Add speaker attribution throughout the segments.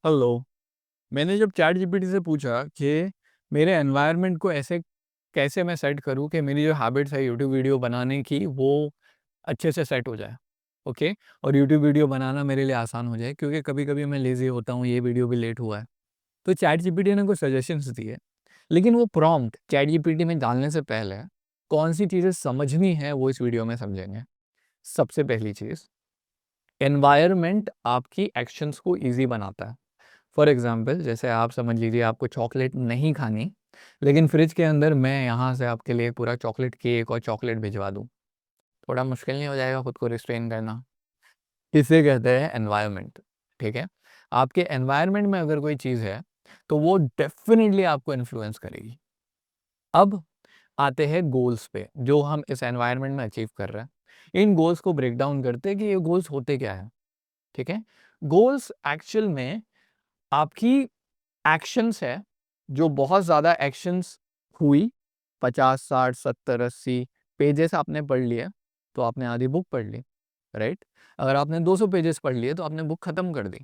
Speaker 1: Hello. मैंने जब chat GPT से पूछा कि मेरे एनवायरनमेंट को ऐसे कैसे मैं सेट करूं कि मेरी जो हैबिट्स है यूट्यूब वीडियो बनाने की वो अच्छे से सेट हो जाए, ओके, और यूट्यूब वीडियो बनाना मेरे लिए आसान हो जाए क्योंकि कभी कभी मैं लेज़ी होता हूँ, ये वीडियो भी लेट हुआ है। तो चैट जीपीटी ने कुछ सजेशंस दिए, लेकिन वो प्रॉम्प्ट चैट जीपीटी में डालने से पहले कौन सी चीज़ें समझनी है वो इस वीडियो में समझेंगे। सबसे पहली चीज़, एनवायरनमेंट आपकी एक्शंस को ईजी बनाता है। फॉर एग्जाम्पल, जैसे आप समझ लीजिए आपको चॉकलेट नहीं खानी, लेकिन फ्रिज के अंदर मैं यहाँ से आपके लिए पूरा चॉकलेट केक और चॉकलेट भिजवा दूँ, थोड़ा मुश्किल नहीं हो जाएगा खुद को रिस्ट्रेन करना? इसे कहते हैं एनवायरनमेंट। ठीक है, आपके एनवायरनमेंट में अगर कोई चीज़ है तो वो डेफिनेटली आपको इन्फ्लुएंस करेगी। अब आते हैं गोल्स पे जो हम इस एनवायरनमेंट में अचीव कर रहे हैं। इन गोल्स को ब्रेक डाउन करते हैं कि ये गोल्स होते क्या है। ठीक है, गोल्स एक्चुअल में आपकी एक्शंस है, जो बहुत ज़्यादा एक्शंस हुई, 50, 60, 70, 80 पेजेस आपने पढ़ लिए, तो आपने आधी बुक पढ़ ली, राइट? अगर आपने 200 पेजेस पढ़ लिए, तो आपने बुक खत्म कर दी।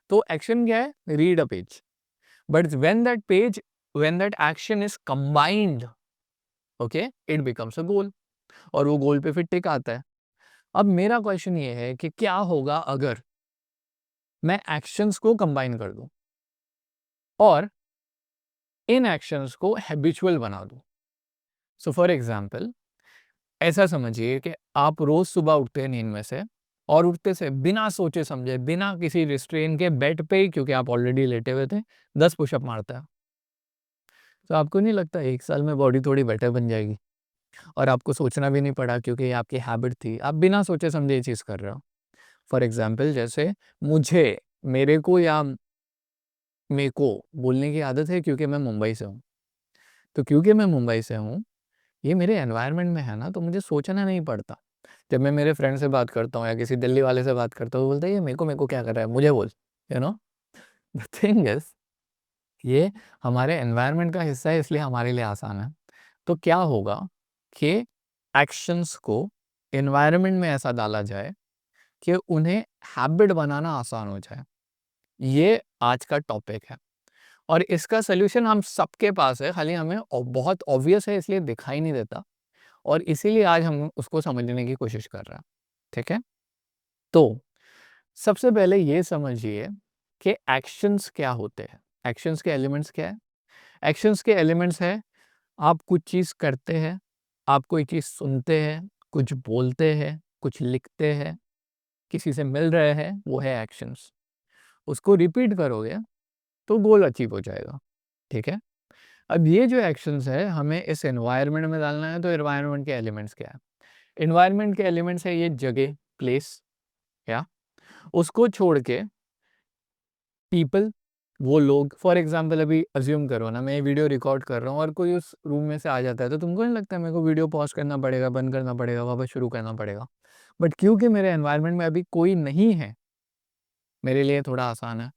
Speaker 1: तो एक्शन क्या है? Read a page. But when that action is combined, okay, it becomes a goal, और वो गोल पे फिर टिक आता है। अब मेरा क्वेश्चन ये है कि क्या होगा अगर मैं एक्शंस को कंबाइन कर दूं और इन एक्शंस को हैबिचुअल बना दूं। सो फॉर एग्जाम्पल, ऐसा समझिए कि आप रोज सुबह उठते हैं नींद में से, और उठते से बिना सोचे समझे, बिना किसी रिस्ट्रेन के बेड पे ही, क्योंकि आप ऑलरेडी लेटे हुए थे, 10 पुशअप मारता है। तो आपको नहीं लगता 1 साल में बॉडी थोड़ी बेटर बन जाएगी? और आपको सोचना भी नहीं पड़ा क्योंकि ये आपकी हैबिट थी, आप बिना सोचे समझे ये चीज़ कर रहे हो। फॉर एग्जाम्पल, जैसे मुझे, मेरे को या मेरे को बोलने की आदत है क्योंकि मैं मुंबई से हूँ। तो क्योंकि मैं मुंबई से हूँ, ये मेरे एनवायरनमेंट में है ना, तो मुझे सोचना नहीं पड़ता। जब मैं मेरे फ्रेंड से बात करता हूँ या किसी दिल्ली वाले से बात करता हूँ, वो बोलता है ये मेरे को क्या कर रहा है, मुझे बोल, you know. The thing is, ये हमारे एनवायरनमेंट का हिस्सा है, इसलिए हमारे लिए आसान है। तो क्या होगा कि एक्शंस को एनवायरनमेंट में ऐसा डाला जाए कि उन्हें हैबिट बनाना आसान हो जाए। ये आज का टॉपिक है, और इसका सोल्यूशन हम सबके पास है, खाली हमें बहुत ऑब्वियस है इसलिए दिखाई नहीं देता, और इसीलिए आज हम उसको समझने की कोशिश कर रहे हैं। ठीक है, तो सबसे पहले ये समझिए कि एक्शंस क्या होते हैं। एक्शंस के एलिमेंट्स क्या है? एक्शंस के एलिमेंट्स है, आप कुछ चीज़ करते हैं, आप कोई चीज़ सुनते हैं, कुछ बोलते हैं, कुछ लिखते हैं, किसी से मिल रहे हैं, वो है एक्शंस। उसको रिपीट करोगे तो गोल अचीव हो जाएगा। ठीक है, अब ये जो एक्शंस है हमें इस एनवायरनमेंट में डालना है, तो एनवायरनमेंट के एलिमेंट्स क्या है? एनवायरनमेंट के एलिमेंट्स है ये जगह, प्लेस, या उसको छोड़ के पीपल, वो लोग। फॉर एग्जांपल, अभी अज्यूम करो ना, मैं ये वीडियो रिकॉर्ड कर रहा हूँ और कोई उस रूम में से आ जाता है, तो तुमको नहीं लगता मेरे को वीडियो पॉज करना पड़ेगा, बंद करना पड़ेगा, वापस शुरू करना पड़ेगा? बट क्योंकि मेरे एनवायरनमेंट में अभी कोई नहीं है, मेरे लिए थोड़ा आसान है।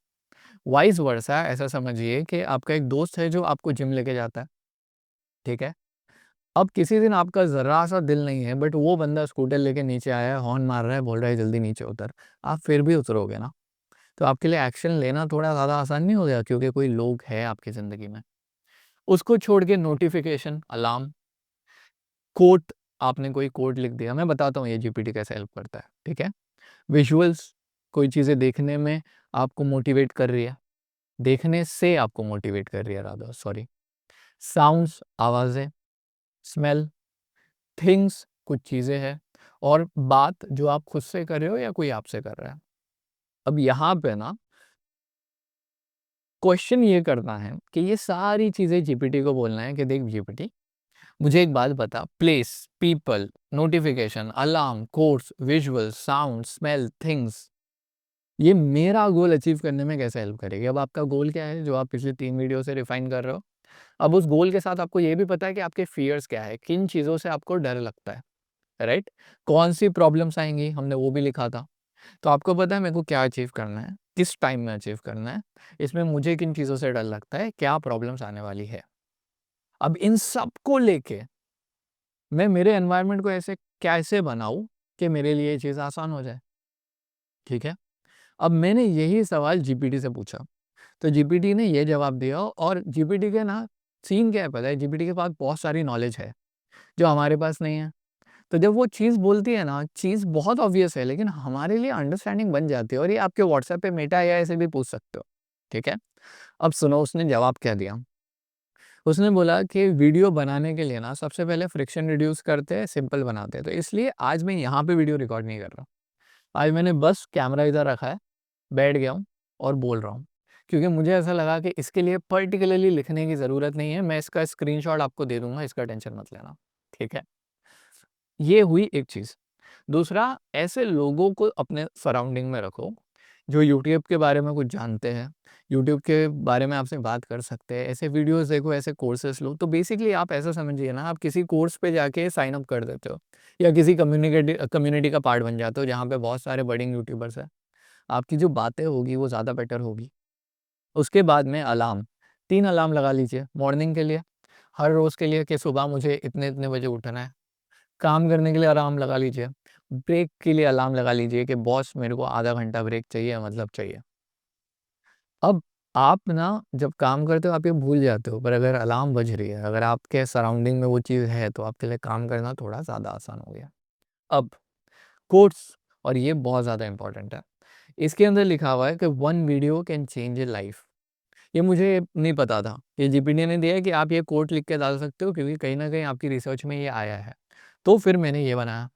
Speaker 1: वाइस वर्सा, ऐसा समझिए कि आपका एक दोस्त है जो आपको जिम लेके जाता है। ठीक है, अब किसी दिन आपका ज़रा सा दिल नहीं है, बट वो बंदा स्कूटर लेके नीचे आया है, हॉर्न मार रहा है, बोल रहा है जल्दी नीचे उतर, आप फिर भी उतरोगे ना? तो आपके लिए एक्शन लेना थोड़ा ज़्यादा आसान नहीं हो गया क्योंकि कोई लोग है आपकी ज़िंदगी में। उसको छोड़ के नोटिफिकेशन, अलार्म, कोट, आपने कोई कोट लिख दिया, मैं बताता हूँ ये जीपीटी कैसे हेल्प करता है। ठीक है, विजुअल्स, कोई चीज़ें देखने में आपको मोटिवेट कर रही है, देखने से आपको मोटिवेट कर रही है, रादर सॉरी। साउंड्स, आवाज़ें, स्मेल, थिंग्स, कुछ चीज़ें हैं, और बात जो आप खुद से कर रहे हो या कोई आपसे कर रहा है। अब यहाँ पे ना क्वेश्चन ये करना है कि ये सारी चीज़ें जीपीटी को बोलना है कि देख जीपीटी, मुझे एक बात बता, place, people, notification, alarm, codes, visual, sound, smell, things, ये मेरा गोल अचीव करने में कैसे हेल्प करेगी? अब आपका गोल क्या है जो आप पिछले 3 वीडियो से रिफाइन कर रहे हो? अब उस गोल के साथ आपको ये भी पता है कि आपके फियर्स क्या है, किन चीज़ों से आपको डर लगता है, राइट? कौन-सी प्रॉब्लम्स आएँगी, हमने वो भी लिखा था। तो आपको पता है मेरे को क्या अचीव करना है, किस टाइम में अचीव करना है, इसमें मुझे किन चीज़ों से डर लगता है, क्या प्रॉब्लम्स आने वाली है। अब इन सब को लेके मैं मेरे एनवायरनमेंट को ऐसे कैसे बनाऊँ कि मेरे लिए ये चीज़ आसान हो जाए, ठीक है? अब मैंने यही सवाल जीपीटी से पूछा। तो जीपीटी ने ये जवाब दिया और जीपीटी के ना सीन क्या है पता है, जीपीटी के पास बहुत सारी नॉलेज है जो हमारे पास नहीं है। तो जब वो चीज़ बोलती है ना, चीज़ बहुत ऑब्वियस है लेकिन हमारे लिए अंडरस्टैंडिंग बन जाती है और ये आपके व्हाट्सएप पे मेटा एआई से भी पूछ सकते हो, ठीक है? अब सुनो उसने जवाब क्या दिया। उसने बोला कि वीडियो बनाने के लिए ना सबसे पहले फ्रिक्शन रिड्यूस करते हैं, सिंपल बनाते हैं। तो इसलिए आज मैं यहाँ पे वीडियो रिकॉर्ड नहीं कर रहा हूँ। आज मैंने बस कैमरा इधर रखा है, बैठ गया हूँ और बोल रहा हूँ। क्योंकि मुझे ऐसा लगा कि इसके लिए पर्टिकुलरली लिखने की ज़रूरत नहीं है, मैं इसका स्क्रीनशॉट आपको दे दूँगा, इसका टेंशन मत लेना, ठीक है? ये हुई एक चीज़। दूसरा, ऐसे लोगों को अपने सराउंडिंग में रखो, जो यूट्यूब के बारे में कुछ जानते हैं, यूट्यूब के बारे में आपसे बात कर सकते हैं, ऐसे वीडियोज़ देखो, ऐसे कोर्सेज़ लो। तो बेसिकली आप ऐसा समझिए ना, आप किसी कोर्स पे जाके साइन अप कर देते हो या किसी कम्युनिटी का पार्ट बन जाते हो, जहाँ पे बहुत सारे बडिंग यूट्यूबर्स हैं। आपकी जो बातें होगी, वो ज़्यादा बेटर होगी। उसके बाद में अलार्म, 3 अलार्म लगा लीजिए मॉर्निंग के लिए, हर रोज़ के लिए कि सुबह मुझे इतने-इतने बजे उठना है। काम करने के लिए अलार्म लगा लीजिए, ब्रेक के लिए अलार्म लगा लीजिए कि बॉस मेरे को आधा घंटा ब्रेक चाहिए मतलब चाहिए। अब आप ना जब काम करते हो आप ये भूल जाते हो, पर अगर अलार्म बज रही है, अगर आपके सराउंडिंग में वो चीज़ है तो आपके लिए काम करना थोड़ा ज़्यादा आसान हो गया। अब कोट्स, और ये बहुत ज़्यादा इम्पोर्टेंट है। इसके अंदर लिखा हुआ है कि one video can change A life. ये मुझे नहीं पता था। ये जीपीटी ने दिया है कि आप ये कोट लिख के डाल सकते हो क्योंकि कहीं न कहीं आपकी रिसर्च में ये आया है। तो फिर मैंने ये बनाया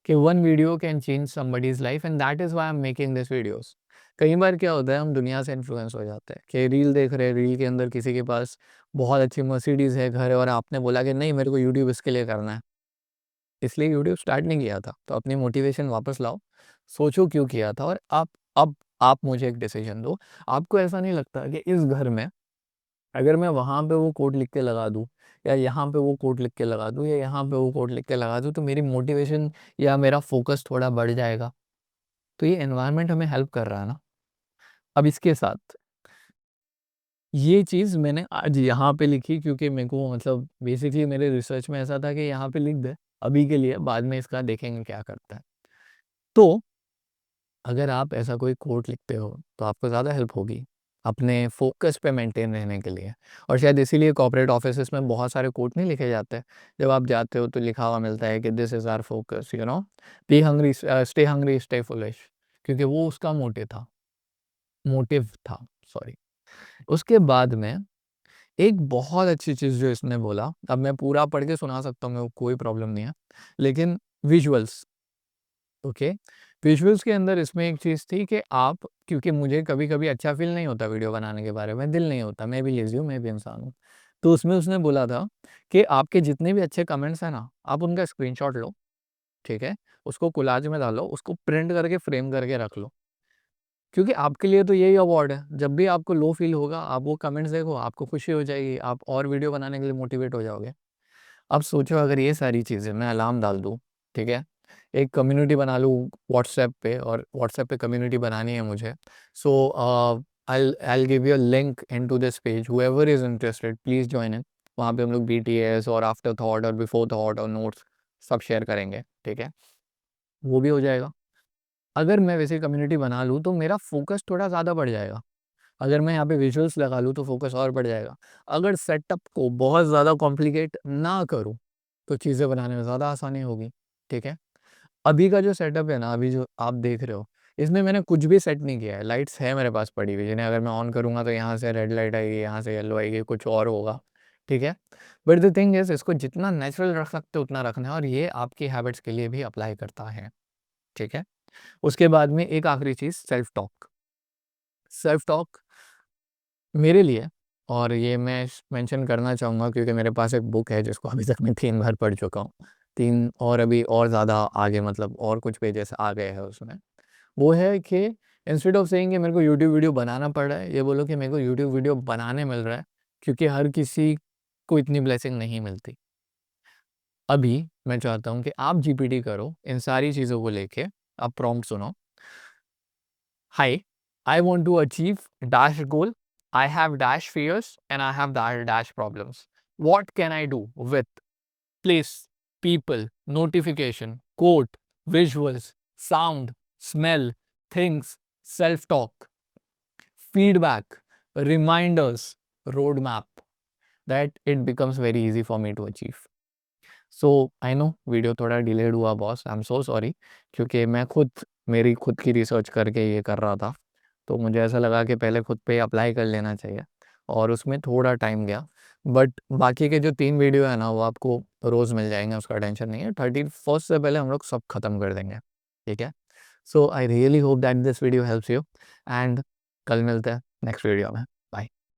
Speaker 1: कि one video can change somebody's life and that is why I am making this videos. कई बार क्या होता है, हम दुनिया से इन्फ्लुएंस हो जाते हैं कि रील देख रहे हैं, रील के अंदर किसी के पास बहुत अच्छी मर्सिडीज़ है, घर है और आपने बोला कि नहीं मेरे को यूट्यूब इसके लिए करना है। इसलिए यूट्यूब स्टार्ट नहीं किया था। तो अपनी मोटिवेशन वापस लाओ, सोचो क्यों किया था और अब आप मुझे एक डिसीज़न दो। आपको ऐसा नहीं लगता कि इस घर में अगर मैं वहाँ पे वो कोड लिख के लगा दूँ या यहाँ पे वो कोड लिख के लगा दूँ या यहाँ पे वो कोड लिख के लगा दूँ, तो मेरी मोटिवेशन या मेरा फ़ोकस थोड़ा बढ़ जाएगा। तो ये एनवायरनमेंट हमें हेल्प कर रहा है ना। अब इसके साथ ये चीज़ मैंने आज यहाँ पे लिखी क्योंकि मेरे को मतलब बेसिकली मेरे रिसर्च में ऐसा था कि यहाँ पे लिख दे, अभी के लिए, बाद में इसका देखेंगे क्या करता है। तो अगर आप ऐसा कोई कोट लिखते हो, तो आपको ज़्यादा हेल्प होगी, अपने फ़ोकस पे मेंटेन रहने के लिए। और शायद इसीलिए कॉर्पोरेट ऑफ़िसेज़ में बहुत सारे कोट नहीं लिखे जाते। जब आप जाते हो तो लिखा हुआ मिलता है कि this is our focus, you know, stay hungry, stay foolish, क्योंकि वो उसका मोटिव था, सॉरी। उसके बाद में एक बहुत अच्छी चीज़ जो इसने बोला, अब मैं पूरा पढ़ के सुना सकता हूँ, मेरे को कोई प्रॉब्लम नहीं है, लेकिन विजुअल्स, ओके। विजुअल्स के अंदर इसमें एक चीज़ थी कि आप, क्योंकि मुझे कभी-कभी अच्छा फ़ील नहीं होता वीडियो बनाने के बारे में, दिल नहीं होता, मैं भी लेज़ी हूँ, मैं भी इंसान हूँ। तो उसमें उसने बोला था कि आपके जितने भी अच्छे कमेंट्स हैं ना, आप उनका स्क्रीनशॉट लो, ठीक है? उसको कोलाज में डालो, उसको प्रिंट करके फ्रेम करके रख लो। क्योंकि आपके लिए तो यही अवार्ड है, जब भी आपको लो फ़ील होगा, आप वो कमेंट्स देखो, आपको खुशी हो जाएगी, आप और वीडियो बनाने के लिए मोटिवेट हो जाओगे। अब सोचो अगर ये सारी चीज़ें मैं अलार्म डाल दूँ, ठीक है? एक कम्युनिटी बना लूँ व्हाट्सएप पे और व्हाट्सएप पे कम्युनिटी बनानी है मुझे। So I will give you a link into this page, whoever is interested please join in. वहाँ पे हम लोग बीटीएस और आफ्टर थॉट और बिफोर थॉट और नोट्स सब शेयर करेंगे, ठीक है? वो भी हो जाएगा। अगर मैं वैसे कम्युनिटी बना लूँ तो मेरा फ़ोकस थोड़ा ज़्यादा बढ़ जाएगा। अगर मैं यहाँ पे विजुअल्स लगा लूँ तो फ़ोकस और बढ़ जाएगा। अगर सेटअप को बहुत ज़्यादा कॉम्प्लिकेट ना करूँ, तो चीज़ें बनाने में ज़्यादा आसानी होगी, ठीक है? अभी का जो सेटअप है ना, अभी जो आप देख रहे हो, इसमें मैंने कुछ भी सेट नहीं किया है। लाइट्स है मेरे पास पड़ी हुई, जिन्हें अगर मैं ऑन करूँगा तो यहाँ से रेड लाइट आएगी, यहाँ से येलो आएगी, कुछ और होगा, ठीक है? बट द थिंग इज़ इसको जितना नेचुरल रख सकते हो उतना रखना है और ये आपकी हैबिट्स के लिए भी अप्लाई करता है, ठीक है? उसके बाद में एक आखिरी चीज़, सेल्फ टॉक। सेल्फ टॉक मेरे लिए, और ये मैं मेंशन करना चाहूँगा क्योंकि मेरे पास एक बुक है जिसको अभी तक मैं 3 बार पढ़ चुका हूँ। 3 और अभी और ज़्यादा आगे, मतलब और कुछ पेजेस आ गए हैं उसमें। वो है कि इंस्टेड ऑफ सेइंग कि मेरे को यूट्यूब वीडियो बनाना पड़ रहा है, ये बोलो कि मेरे को यूट्यूब वीडियो बनाने मिल रहा है, क्योंकि हर किसी को इतनी ब्लेसिंग नहीं मिलती। अभी मैं चाहता हूँ कि आप जीपीटी करो इन सारी चीज़ों को लेके, आप प्रॉम्प्ट सुनो। Hi, I want to achieve dash goal. I have dash fears and I have dash problems. What can I do with place, people, notification, quote, visuals, sound, smell, things, self talk, feedback? reminders, roadmap, that it becomes very easy for me to achieve. So I know video थोड़ा delayed हुआ boss, I am so sorry, क्योंकि मैं मेरी खुद की research करके ये कर रहा था, तो मुझे ऐसा लगा कि पहले खुद पे अप्लाई कर लेना चाहिए, और उसमें थोड़ा टाइम गया। बट बाकी के जो 3 वीडियो है ना, वो आपको रोज़ मिल जाएंगे, उसका टेंशन नहीं है। 31st से पहले हम लोग सब खत्म कर देंगे, ठीक है। So I really hope that this video helps you, and कल मिलते हैं नेक्स्ट वीडियो में।